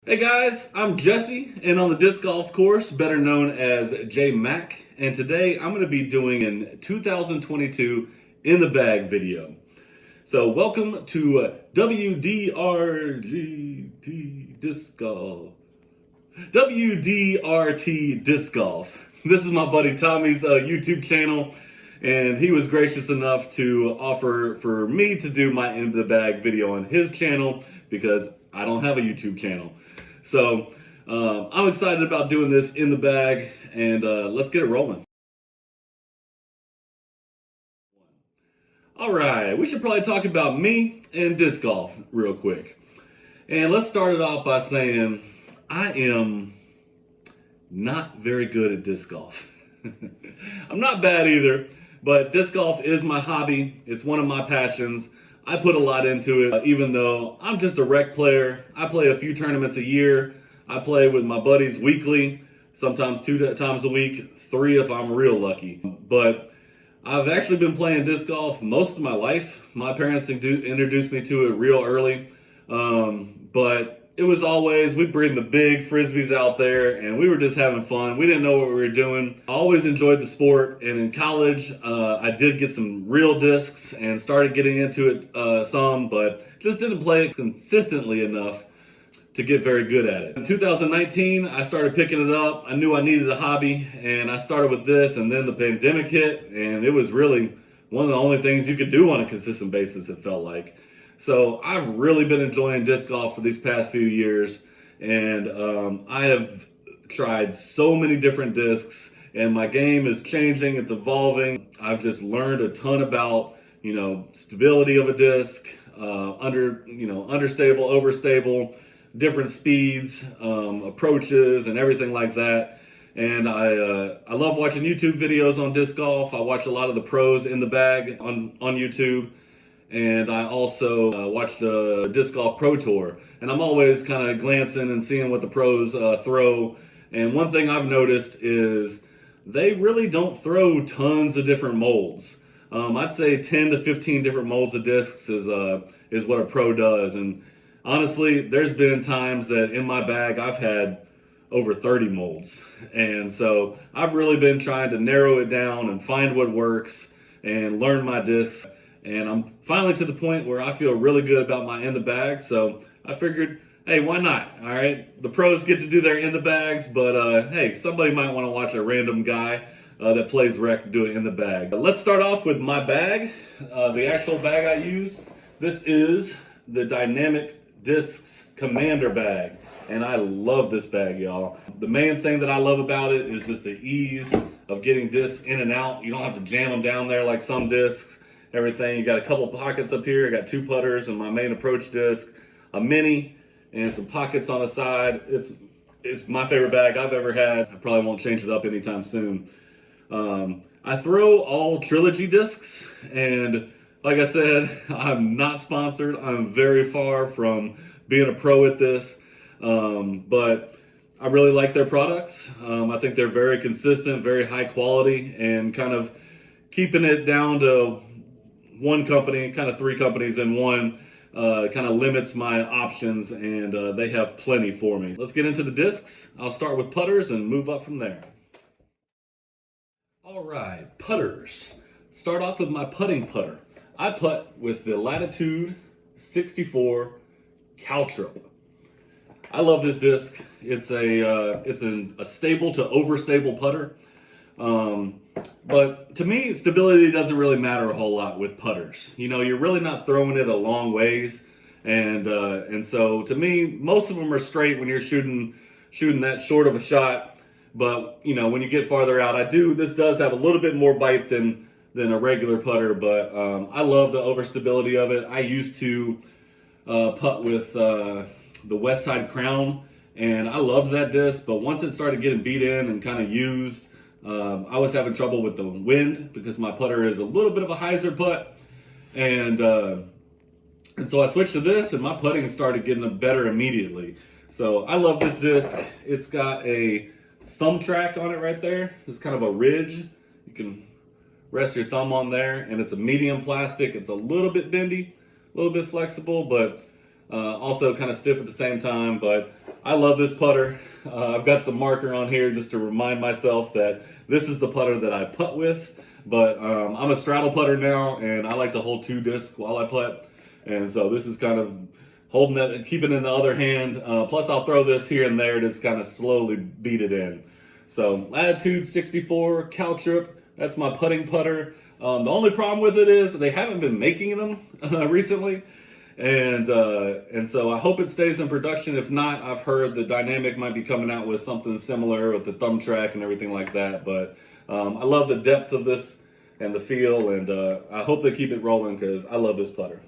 Hey guys, I'm Jesse, and on the disc golf course, better known as JMAC, and today I'm going to be doing an 2022 in the bag video. So welcome to WDRT Disc Golf. WDRT Disc Golf. This is my buddy Tommy's YouTube channel, and he was gracious enough to offer for me to do my in the bag video on his channel because I don't have a YouTube channel. So I'm excited about doing this in the bag, and let's get it rolling. All right, we should probably talk about me and disc golf real quick. And let's start it off by saying I am not very good at disc golf. I'm not bad either, but disc golf is my hobby. It's one of my passions. I put a lot into it, even though I'm just a rec player. I play a few tournaments a year. I play with my buddies weekly, sometimes 2 times a week, 3 if I'm real lucky. But I've actually been playing disc golf most of my life. My parents introduced me to it real early, but it was always, we'd bring the big frisbees out there and we were just having fun. We didn't know what we were doing. I always enjoyed the sport, and in college I did get some real discs and started getting into it some, but just didn't play it consistently enough to get very good at it. In 2019, I started picking it up. I knew I needed a hobby, and I started with this, and then the pandemic hit, and it was really one of the only things you could do on a consistent basis, it felt like. So I've really been enjoying disc golf for these past few years, and I have tried so many different discs, and my game is changing, it's evolving. I've just learned a ton about, stability of a disc, understable, overstable, different speeds, approaches, and everything like that. And I love watching YouTube videos on disc golf. I watch a lot of the pros in the bag on YouTube. And I also watch the Disc Golf Pro Tour. And I'm always kind of glancing and seeing what the pros throw. And one thing I've noticed is they really don't throw tons of different molds. I'd say 10 to 15 different molds of discs is what a pro does. And honestly, there's been times that in my bag I've had over 30 molds. And so I've really been trying to narrow it down and find what works and learn my discs. And I'm finally to the point where I feel really good about my in the bag. So I figured, hey, why not? All right, the pros get to do their in the bags, but hey, somebody might want to watch a random guy that plays rec do it in the bag. Let's start off with my bag, the actual bag I use. This is the Dynamic Discs Commander bag, and I love this bag, y'all. The main thing that I love about it is just the ease of getting discs in and out. You don't have to jam them down there like some discs. Everything, you got a couple pockets up here. I got 2 putters and my main approach disc, a mini, and some pockets on the side. It's my favorite bag I've ever had. I probably won't change it up anytime soon. I throw all trilogy discs, and like I said, I'm not sponsored. I'm very far from being a pro at this, but I really like their products. I think they're very consistent, very high quality, and kind of keeping it down to one company, kind of 3 companies in one, kind of limits my options, and they have plenty for me. Let's get into the discs. I'll start with putters and move up from there. All right, putters. Start off with my putting putter. I putt with the Latitude 64 Caltrip. I love this disc. It's a stable to overstable putter. But to me, stability doesn't really matter a whole lot with putters. You're really not throwing it a long ways, and so to me, most of them are straight when you're shooting that short of a shot. But when you get farther out, this does have a little bit more bite than a regular putter. But I love the overstability of it. I used to putt with the West Side Crown, and I loved that disc. But once it started getting beat in and kind of used, I was having trouble with the wind because my putter is a little bit of a hyzer putt, and so I switched to this, and my putting started getting better immediately. So I love this disc. It's got a thumb track on it right there. It's kind of a ridge. You can rest your thumb on there, and it's a medium plastic. It's a little bit bendy, a little bit flexible, but Also kind of stiff at the same time, but I love this putter. I've got some marker on here just to remind myself that this is the putter that I putt with, but I'm a straddle putter now, and I like to hold 2 discs while I putt, and so this is kind of holding that and keeping it in the other hand. Plus I'll throw this here and there to just kind of slowly beat it in. So Latitude 64 Caltrip, that's my putting putter. The only problem with it is they haven't been making them recently. And so I hope it stays in production. If not, I've heard the Dynamic might be coming out with something similar with the thumb track and everything like that. But I love the depth of this and the feel, and I hope they keep it rolling because I love this putter.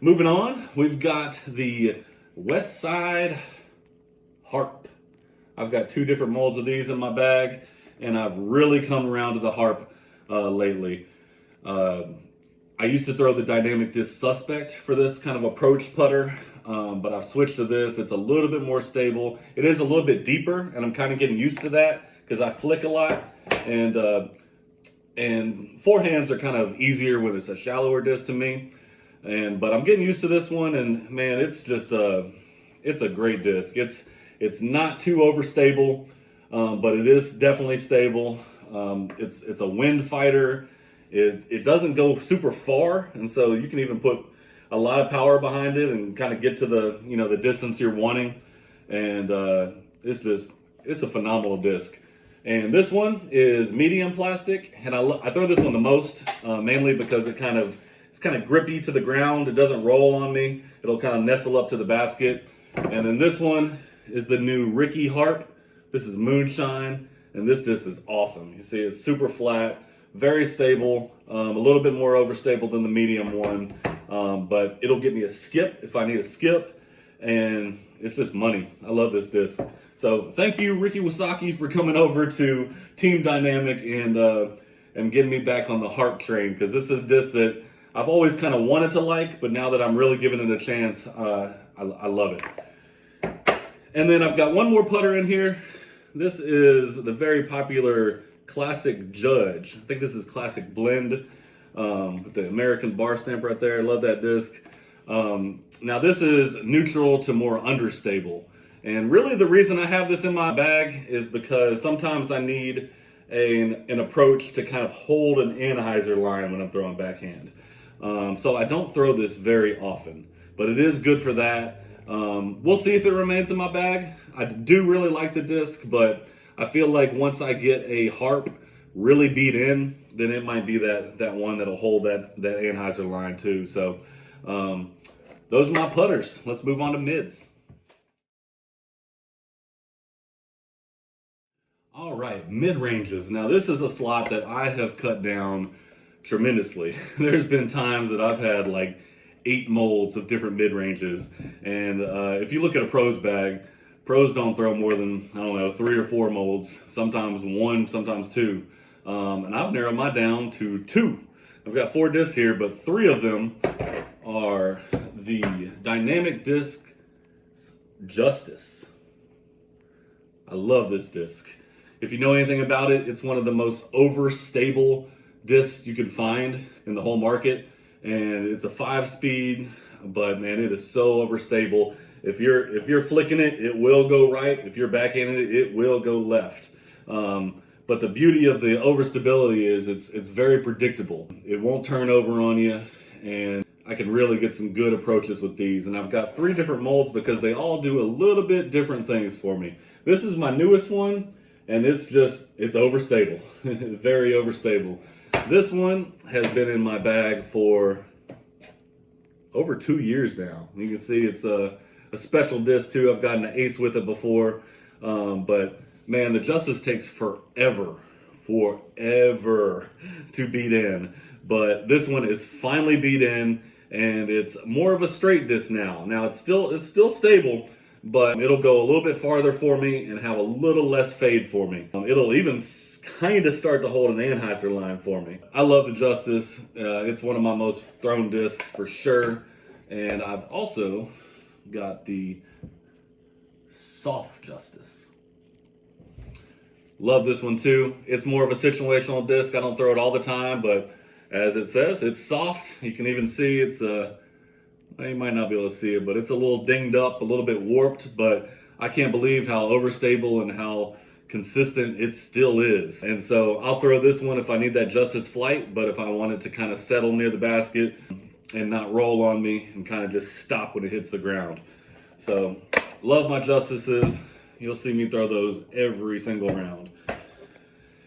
Moving on, we've got the West Side Harp. I've got 2 different molds of these in my bag, and I've really come around to the Harp lately. I used to throw the Dynamic Disc Suspect for this kind of approach putter, but I've switched to this. It's a little bit more stable. It is a little bit deeper, and I'm kind of getting used to that because I flick a lot, and forehands are kind of easier when it's a shallower disc to me. But I'm getting used to this one, and man, it's just it's a great disc. It's not too overstable, but it is definitely stable. It's a wind fighter. It doesn't go super far, and so you can even put a lot of power behind it and kind of get to the the distance you're wanting. And it's a phenomenal disc. And this one is medium plastic, and I throw this one the most, mainly because it's kind of grippy to the ground. It doesn't roll on me. It'll kind of nestle up to the basket. And then this one is the new Ricky Harp. This is Moonshine, and this disc is awesome. You see, it's super flat, very stable, a little bit more overstable than the medium one, but it'll get me a skip if I need a skip, and it's just money. I love this disc. So thank you, Ricky Wasaki, for coming over to Team Dynamic and getting me back on the Harp train, because this is a disc that I've always kind of wanted to like, but now that I'm really giving it a chance, I love it. And then I've got one more putter in here. This is the very popular Classic Judge. I think this is Classic Blend with the American bar stamp right there. I love that disc. Now this is neutral to more understable. And really the reason I have this in my bag is because sometimes I need an approach to kind of hold an anhyzer line when I'm throwing backhand. So I don't throw this very often, but it is good for that. We'll see if it remains in my bag. I do really like the disc, but I feel like once I get a Harp really beat in, then it might be that one that'll hold that anhyzer line too. So those are my putters. Let's move on to mids. All right, mid-ranges. Now this is a slot that I have cut down tremendously. There's been times that I've had like 8 molds of different mid-ranges, and if you look at a pro's bag, pros don't throw more than, I don't know, 3 or 4 molds, sometimes 1, sometimes 2, and I've narrowed mine down to 2. I've got 4 discs here, but 3 of them are the Dynamic Disc Justice. I love this disc. If you know anything about it, it's one of the most overstable discs you can find in the whole market, and it's a 5-speed, but man, it is so overstable. If you're flicking it, it will go right. If you're backhanding it, it will go left. But the beauty of the overstability is it's very predictable. It won't turn over on you, and I can really get some good approaches with these. And I've got 3 different molds because they all do a little bit different things for me. This is my newest one, and it's overstable, very overstable. This one has been in my bag for over 2 years now. You can see it's a special disc too. I've gotten an ace with it before, but man, the Justice takes forever to beat in. But this one is finally beat in, and it's more of a straight disc now. Now it's still stable, but it'll go a little bit farther for me and have a little less fade for me. It'll even kind of start to hold an anhyzer line for me. I love the Justice. It's one of my most thrown discs for sure. And I've also got the Soft Justice. Love this one too. It's more of a situational disc. I don't throw it all the time, but as it says, it's soft. You can even see it's You might not be able to see it, but it's a little dinged up, a little bit warped, but I can't believe how overstable and how consistent it still is. And so I'll throw this one if I need that justice flight, but if I want it to kind of settle near the basket and not roll on me and kind of just stop when it hits the ground. So love my justices. You'll see me throw those every single round.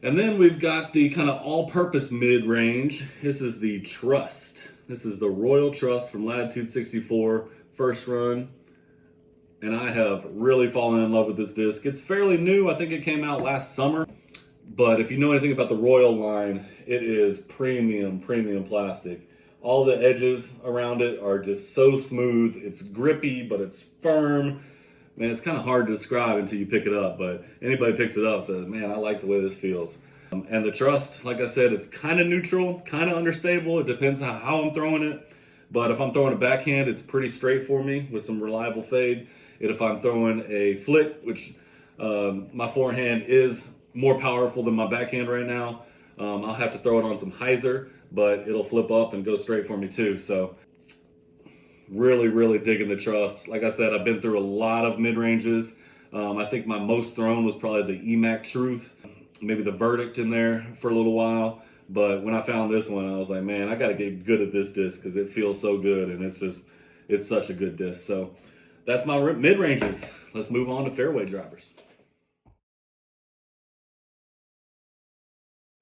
And then we've got the kind of all-purpose mid-range. This is the Trust. This is the Royal Trust from Latitude 64, first run. And I have really fallen in love with this disc. It's fairly new. I think it came out last summer. But if you know anything about the Royal line, it is premium plastic. All the edges around it are just so smooth. It's grippy, but it's firm. Man, it's kind of hard to describe until you pick it up, but anybody picks it up says, man, I like the way this feels. And the Trust, like I said, it's kind of neutral, kind of understable. It depends on how I'm throwing it. But if I'm throwing a backhand, it's pretty straight for me with some reliable fade. And if I'm throwing a flick, which my forehand is more powerful than my backhand right now, I'll have to throw it on some hyzer, but it'll flip up and go straight for me too. So really digging the Trust. Like I said, I've been through a lot of mid-ranges. I think my most thrown was probably the JMAC Truth, maybe the Verdict in there for a little while. But when I found this one, I was like, man, I got to get good at this disc because it feels so good and it's such a good disc. So that's my mid-ranges. Let's move on to fairway drivers.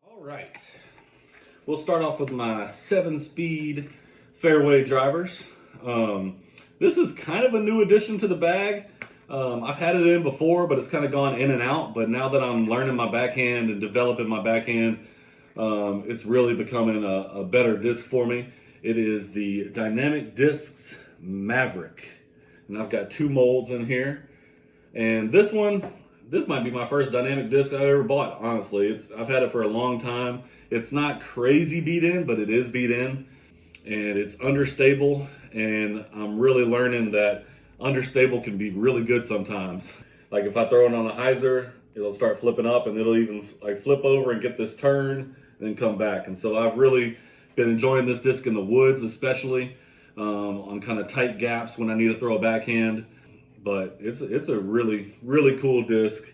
All right. We'll start off with my 7-speed fairway drivers. This is kind of a new addition to the bag. I've had it in before, but it's kind of gone in and out. But now that I'm learning my backhand and developing my backhand, it's really becoming a better disc for me. It is the Dynamic Discs Maverick. And I've got 2 molds in here. And this might be my first dynamic disc I ever bought, honestly. I've had it for a long time. It's not crazy beat in, but it is beat in. And it's understable. And I'm really learning that understable can be really good sometimes. Like if I throw it on a hyzer, it'll start flipping up and it'll even like flip over and get this turn and then come back. And so I've really been enjoying this disc in the woods, especially on kind of tight gaps when I need to throw a backhand. But it's a really cool disc,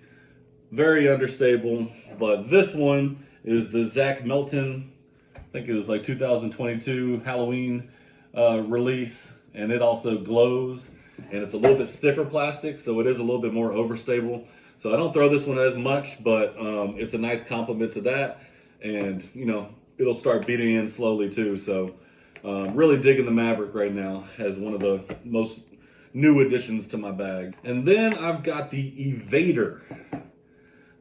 very understable. But this one is the Zach Melton, I think it was like 2022 Halloween release, and it also glows, and it's a little bit stiffer plastic, so it is a little bit more overstable. So I don't throw this one as much, but it's a nice complement to that, and you know, it'll start beating in slowly too. So really digging the Maverick right now as one of the most new additions to my bag. And then I've got the Evader.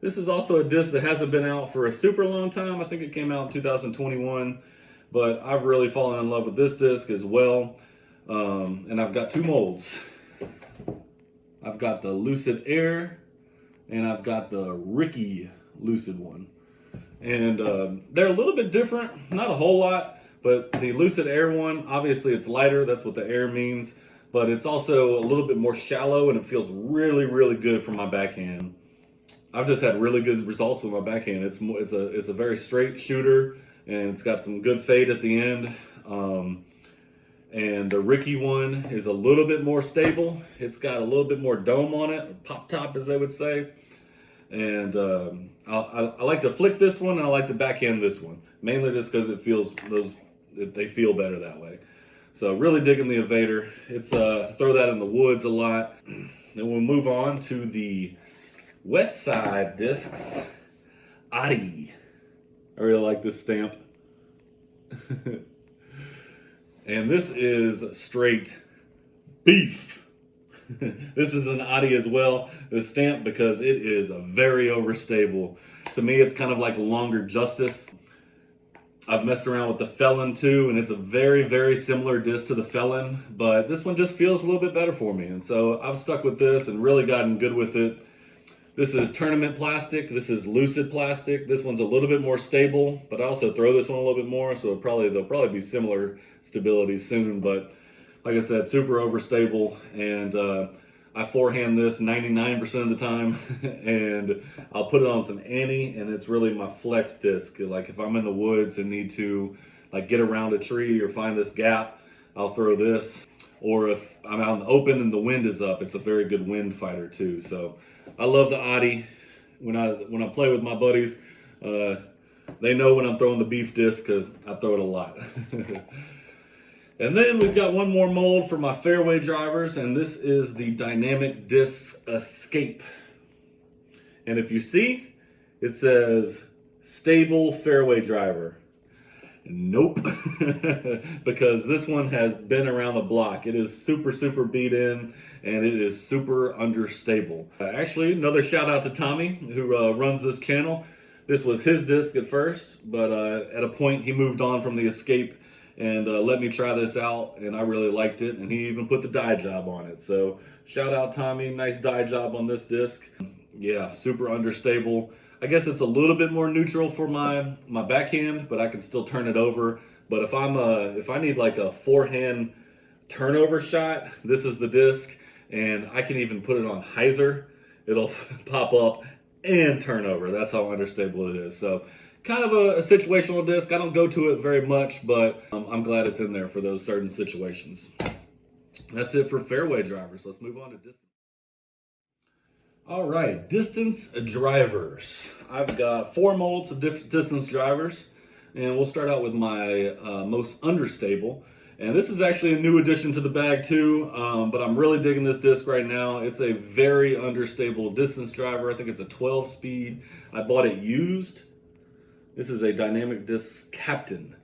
This is also a disc that hasn't been out for a super long time. I think it came out in 2021, but I've really fallen in love with this disc as well. And I've got 2 molds. I've got the Lucid Air and I've got the Ricky Lucid one. And they're a little bit different, not a whole lot, but the Lucid Air one, obviously it's lighter, that's what the air means, but it's also a little bit more shallow and it feels really good for my backhand. I've just had really good results with my backhand. It's a very straight shooter and it's got some good fade at the end. And the Ricky one is a little bit more stable. It's got a little bit more dome on it, or pop top as they would say. And I like to flick this one and I like to backhand this one, mainly just because they feel better that way. So really digging the Evader. It's throw that in the woods a lot. Then we'll move on to the West Side Discs Adi. I really like this stamp. And this is straight beef. This is an Adi as well, this stamp, because it is a very overstable. To me, it's kind of like a longer Justice. I've messed around with the Felon too, and it's a very similar disc to the Felon, but this one just feels a little bit better for me. And so I've stuck with this and really gotten good with it. This is tournament plastic. This is lucid plastic. This one's a little bit more stable, but I also throw this one a little bit more, so they'll probably be similar stability soon. But like I said, super overstable, and I forehand this 99% of the time, and I'll put it on some Annie, and it's really my flex disc. Like if I'm in the woods and need to like get around a tree or find this gap, I'll throw this. or if I'm out in the open and the wind is up, it's a very good wind fighter too. So I love the Oddie. When I play with my buddies, they know when I'm throwing the beef disc because I throw it a lot. And then we've got one more mold for my fairway drivers, and this is the Dynamic Disc Escape. And if you see, it says stable fairway driver. Nope, because this one has been around the block. It is super, super beat in, and it is super understable. Actually, another shout out to Tommy, who runs this channel. This was his disc at first, but at a point he moved on from the Escape and let me try this out, and I really liked it, and he even put the dye job on it. So shout out Tommy, nice dye job on this disc. Yeah, super understable. I guess it's a little bit more neutral for my backhand, but I can still turn it over. But if I need like a forehand turnover shot, this is the disc, and I can even put it on hyzer. It'll pop up and turn over. That's how understable it is. So kind of a situational disc. I don't go to it very much, but I'm glad it's in there for those certain situations. That's it for fairway drivers. Let's move on to distance. All right, distance drivers. I've got 4 molds of distance drivers, and we'll start out with my most understable. And this is actually a new addition to the bag too, but I'm really digging this disc right now. It's a very understable distance driver. I think it's a 12 speed. I bought it used. This is a Dynamic Disc Captain.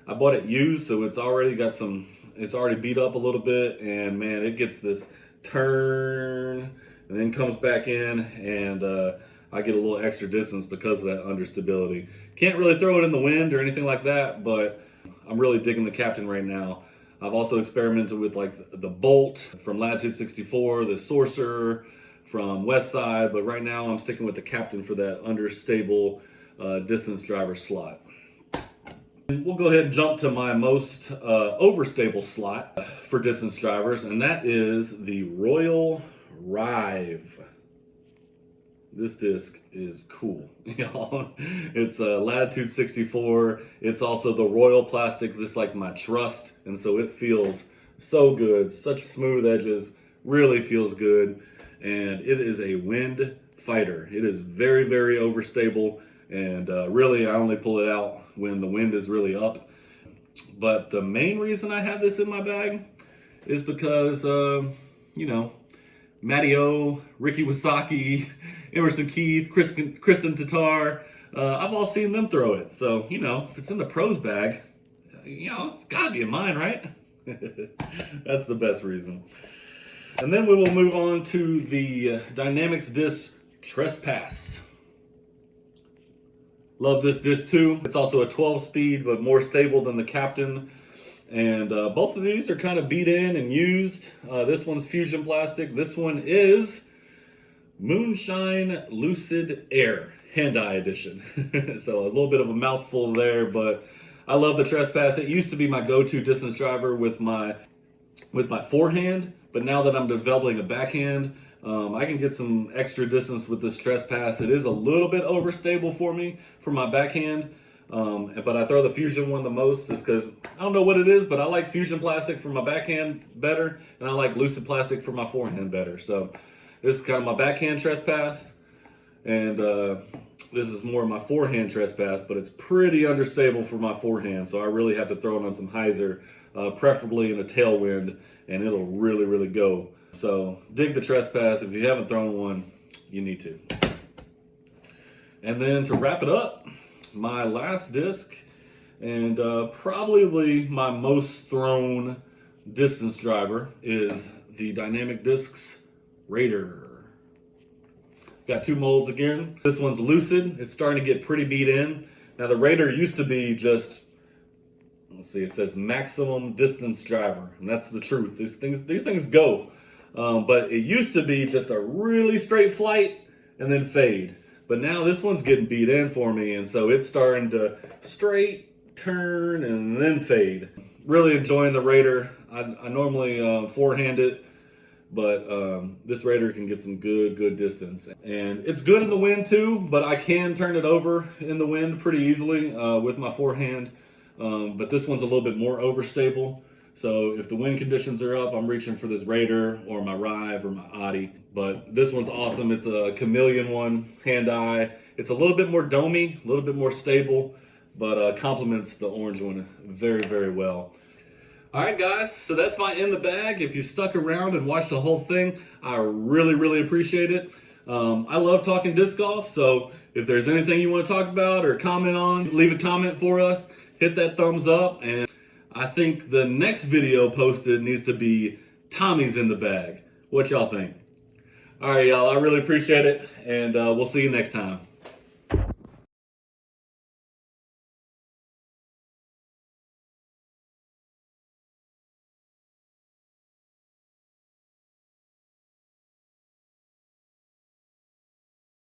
I bought it used, so it's already beat up a little bit, and man, it gets this turn and then comes back in, and I get a little extra distance because of that understability. Can't really throw it in the wind or anything like that, but I'm really digging the Captain right now. I've also experimented with like the Bolt from Latitude 64, the Sorcerer from Westside, but right now I'm sticking with the Captain for that understable distance driver slot. And we'll go ahead and jump to my most overstable slot for distance drivers, and that is the Royal Rive. This disc is cool, y'all. It's a Latitude 64. It's also the Royal plastic, just like my Trust, and so it feels so good. Such smooth edges, really feels good, and it is a wind fighter. It is very, very overstable, and really I only pull it out when the wind is really up. But the main reason I have this in my bag is because, you know, Matty O, Ricky Wasaki, Emerson Keith, Kristen Tatar, I've all seen them throw it. So, you know, if it's in the pros bag, you know, it's gotta be in mine, right? That's the best reason. And then we will move on to the Dynamics Disc Trespass. Love this disc too. It's also a 12 speed, but more stable than the Captain. And both of these are kind of beat in and used. This one's Fusion plastic. This one is Moonshine Lucid Air Hand-Eye Edition. So a little bit of a mouthful there, but I love the Trespass. It used to be my go-to distance driver with my forehand, but now that I'm developing a backhand, I can get some extra distance with this Trespass. It is a little bit overstable for me for my backhand. But I throw the Fusion one the most just because I don't know what it is, but I like Fusion plastic for my backhand better, and I like Lucid plastic for my forehand better. So this is kind of my backhand Trespass, and this is more of my forehand Trespass, but it's pretty understable for my forehand, so I really have to throw it on some hyzer, preferably in a tailwind, and it'll really, really go. So dig the Trespass. If you haven't thrown one, you need to. And then to wrap it up, my last disc, and probably my most thrown distance driver, is the Dynamic Discs Raider. Got 2 molds again. This one's Lucid. It's starting to get pretty beat in. Now the Raider used to be just, let's see, it says maximum distance driver, and that's the truth. These things go, but it used to be just a really straight flight and then fade. But now this one's getting beat in for me, and so it's starting to straight, turn, and then fade. Really enjoying the Raider. I normally forehand it, but this Raider can get some good distance. And it's good in the wind too, but I can turn it over in the wind pretty easily with my forehand. But this one's a little bit more overstable. So if the wind conditions are up, I'm reaching for this Raider or my Rive or my Audi. But this one's awesome. It's a chameleon one, hand-eye. It's a little bit more domey, a little bit more stable, but complements the orange one very, very well. All right, guys, so that's my in the bag. If you stuck around and watched the whole thing, I really, really appreciate it. I love talking disc golf, so if there's anything you want to talk about or comment on, leave a comment for us, hit that thumbs up, and I think the next video posted needs to be Tommy's in the bag. What y'all think? All right, y'all, I really appreciate it, and we'll see you next time.